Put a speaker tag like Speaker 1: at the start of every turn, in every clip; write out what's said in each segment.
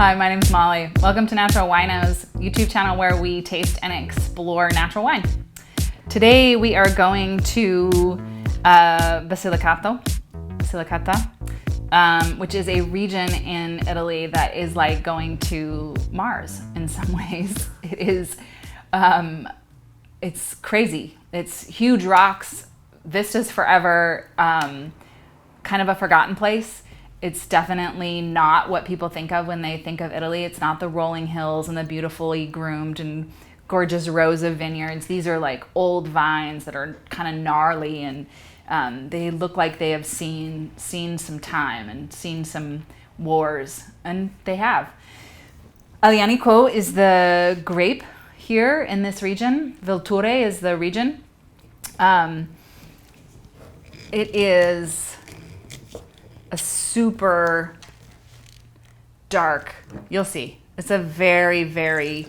Speaker 1: Hi, my name's Molly. Welcome to Natural Winos, YouTube channel where we taste and explore natural wine. Today we are going to Basilicata, which is a region in Italy that is like going to Mars in some ways. It is, it's crazy. It's huge rocks, vistas forever, kind of a forgotten place. It's definitely not what people think of when they think of Italy. It's not the rolling hills and the beautifully groomed and gorgeous rows of vineyards. These are like old vines that are kind of gnarly, and they look like they have seen some time and seen some wars, and they have. Aglianico is the grape here in this region. Vulture is the region. It is a super dark, you'll see, it's a very, very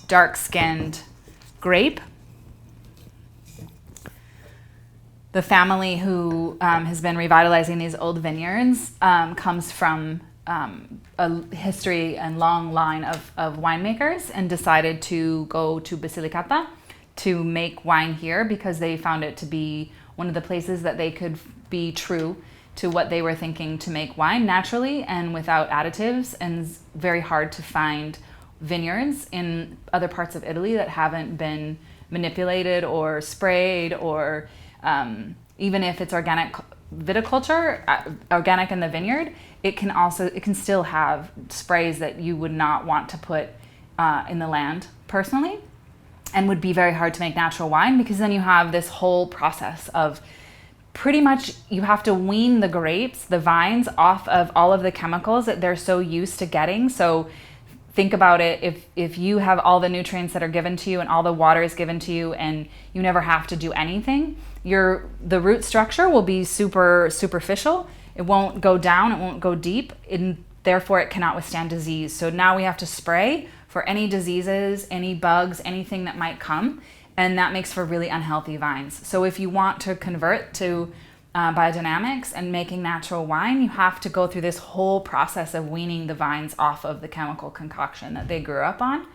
Speaker 1: dark-skinned grape. The family who has been revitalizing these old vineyards comes from a history and long line of winemakers, and decided to go to Basilicata to make wine here because they found it to be one of the places that they could be true to what they were thinking to make wine naturally and without additives. And it's very hard to find vineyards in other parts of Italy that haven't been manipulated or sprayed, or even if it's organic viticulture, organic in the vineyard, it can still have sprays that you would not want to put in the land personally, and would be very hard to make natural wine, because then you have this whole process of pretty much you have to wean the grapes, the vines, off of all of the chemicals that they're so used to getting. So think about it, if you have all the nutrients that are given to you and all the water is given to you and you never have to do anything, the root structure will be super superficial. It won't go down, it won't go deep, and therefore it cannot withstand disease. So now we have to spray for any diseases, any bugs, anything that might come. And that makes for really unhealthy vines. So if you want to convert to biodynamics and making natural wine, you have to go through this whole process of weaning the vines off of the chemical concoction that they grew up on.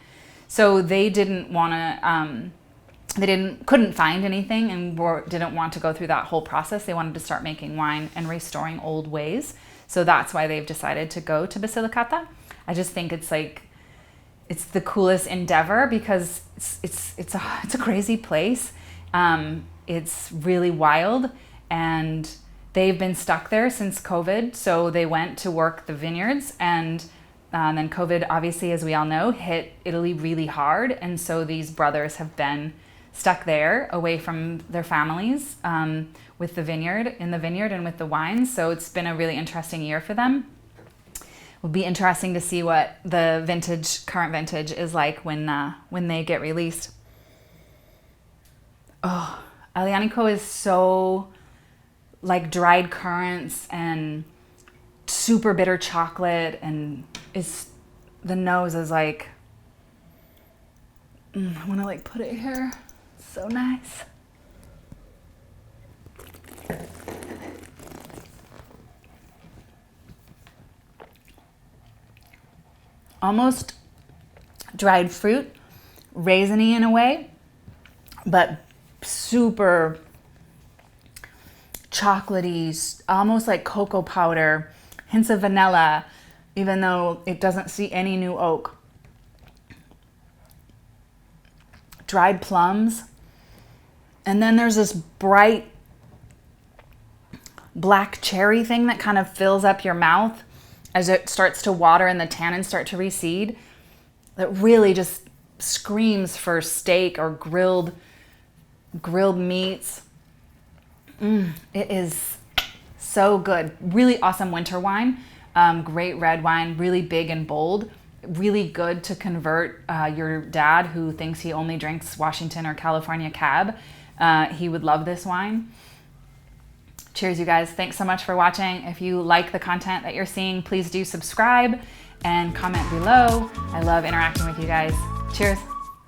Speaker 1: So they didn't want to, couldn't find anything, and didn't want to go through that whole process. They wanted to start making wine and restoring old ways. So that's why they've decided to go to Basilicata. I just think it's the coolest endeavor, because it's a crazy place. It's really wild, and they've been stuck there since COVID. So they went to work the vineyards, and then COVID, obviously, as we all know, hit Italy really hard. And so these brothers have been stuck there away from their families, with the vineyard and with the wines. So it's been a really interesting year for them. Will be interesting to see what the current vintage is like when they get released. Oh, Aglianico is so like dried currants and super bitter chocolate, and the nose is like, I want to like put it here. So nice. Almost dried fruit, raisiny in a way, but super chocolatey, almost like cocoa powder, hints of vanilla, even though it doesn't see any new oak. Dried plums. And then there's this bright black cherry thing that kind of fills up your mouth as it starts to water and the tannins start to recede, that really just screams for steak or grilled meats. It is so good. Really awesome winter wine. Great red wine, really big and bold. Really good to convert your dad, who thinks he only drinks Washington or California Cab. He would love this wine. Cheers, you guys. Thanks so much for watching. If you like the content that you're seeing, please do subscribe and comment below. I love interacting with you guys. Cheers.